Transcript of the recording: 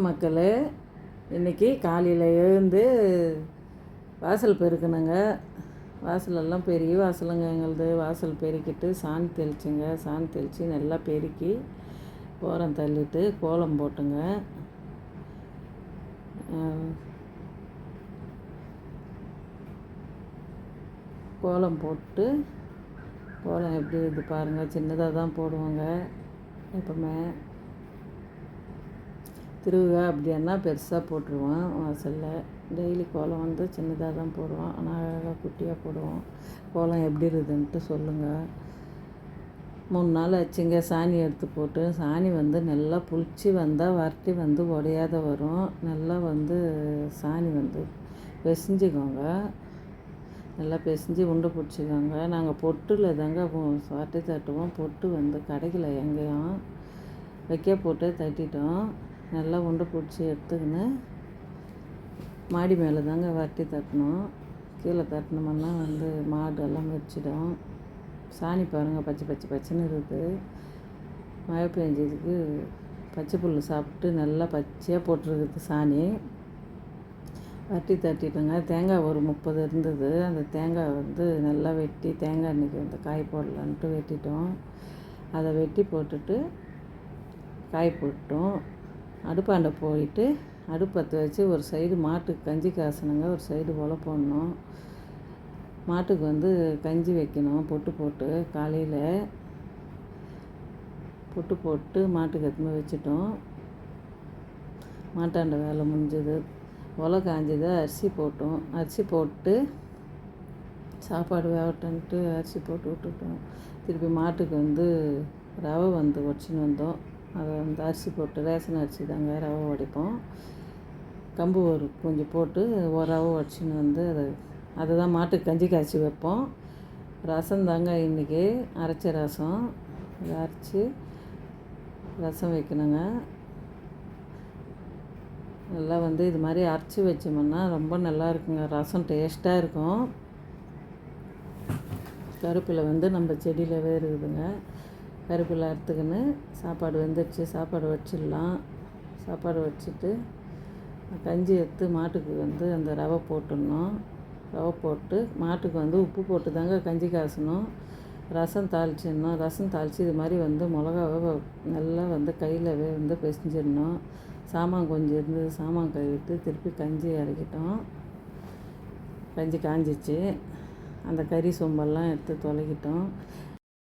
மக்களே, இன்றைக்கி காலையில் எழுந்து வாசல் பெருக்கணுங்க. வாசலெல்லாம் பெரிய வாசலுங்க எங்களுது. வாசல் பெருக்கிட்டு சாணி தெளிச்சுங்க. சாணி தெளித்து நல்லா பெருக்கி ஓரம் தள்ளிட்டு கோலம் போட்டுங்க. கோலம் போட்டு கோலம் எப்படி இது பாருங்கள், சின்னதாக தான் போடுவோங்க எப்போவுமே. திருவிழா அப்படின்னா பெருசாக போட்டுருவோம் வாசலில். டெய்லி கோலம் வந்து சின்னதாக தான் போடுவோம், ஆனால் அழகாக குட்டியாக போடுவோம். கோலம் எப்படி இருக்குதுன்ட்டு சொல்லுங்கள். 3 நாள் ஆச்சுங்க சாணி எடுத்து போட்டு. சாணி வந்து நல்லா புளிச்சு வந்தால் வரட்டி வந்து உடையாத வரும். நல்லா வந்து சாணி வந்து பிசைஞ்சிக்கோங்க. நல்லா பிசைஞ்சு உண்டை பிடிச்சிக்கோங்க. நாங்கள் பொட்டில் தாங்க வரட்டி தட்டுவோம். பொட்டு வந்து கிடைக்கல எங்கேயும், வைக்க போட்டு தட்டிட்டோம். நல்லா உண்டை பிடிச்சி எடுத்துக்கின்னு மாடி மேலே தாங்க வரட்டி தட்டணும். கீழே தட்டினோம்னா வந்து மாடெல்லாம் மிதிச்சிடும். சாணி பாருங்கள், பச்சை பச்சை பச்சைன்னு இருக்குது. மழை பெஞ்சதுக்கு பச்சை புல் சாப்பிட்டு நல்லா பச்சையாக போட்டிருக்குது சாணி. வரட்டி தட்டிட்டோங்க. தேங்காய் ஒரு 30 இருந்தது. அந்த தேங்காய் வந்து நல்லா வெட்டி, தேங்காய் அன்றைக்கி வந்து காய் போடலான்ட்டு வெட்டிட்டோம். அதை வெட்டி போட்டுட்டு காய் போட்டோம். அடுப்பாண்டை போயிட்டு அடுப்பத்தை வச்சு ஒரு சைடு மாட்டுக்கு கஞ்சி காசணுங்க, ஒரு சைடு உலை போடணும். மாட்டுக்கு வந்து கஞ்சி வைக்கணும். பொட்டு போட்டு காலையில் பொட்டு போட்டு மாட்டுக்கு எடுத்துன்னு வச்சுட்டோம். மாட்டாண்ட வேலை முடிஞ்சது. உலை காஞ்சது. அரிசி போட்டோம். அரிசி போட்டு சாப்பாடு வேகட்டுன்ட்டு அரிசி போட்டு விட்டுட்டோம். திருப்பி மாட்டுக்கு வந்து ரவை வந்து உடச்சின்னு வந்தோம். அதை வந்து அரிசி போட்டு, ரேஷன் அரிசி தாங்க ரவை உடைப்போம். கம்பு ஒரு கொஞ்சம் போட்டு ஒரு ரவை உடச்சின்னு வந்து அதை தான் மாட்டுக்கு கஞ்சி காய்ச்சி வைப்போம். ரசம் தாங்க இன்றைக்கி, அரைச்ச ரசம். அதை அரைச்சி ரசம் வைக்கணுங்க. நல்லா வந்து இது மாதிரி அரைச்சி வச்சோம்னா ரொம்ப நல்லா இருக்குங்க. ரசம் டேஸ்ட்டாக இருக்கும். கருப்பில் வந்து நம்ம செடியிலவே இருக்குதுங்க. கருப்பில் அறுத்துக்கின்னு சாப்பாடு வெந்துடுச்சு, சாப்பாடு வச்சிடலாம். சாப்பாடு வச்சுட்டு கஞ்சி எடுத்து மாட்டுக்கு வந்து அந்த ரவை போட்டுடணும். ரவை போட்டு மாட்டுக்கு வந்து உப்பு போட்டு தாங்க கஞ்சி காசணும். ரசம் தாளிச்சிடணும். ரசம் தாளித்து இது மாதிரி வந்து மிளகாவை நல்லா வந்து கையிலவே வந்து பிசைஞ்சிடணும். சாமான் கொஞ்சம் இருந்தது, சாமான் கழுவிட்டு திருப்பி கஞ்சி இறக்கிட்டோம். கஞ்சி காஞ்சிச்சு. அந்த கறி சொம்பெல்லாம் எடுத்து தொலைக்கிட்டோம்.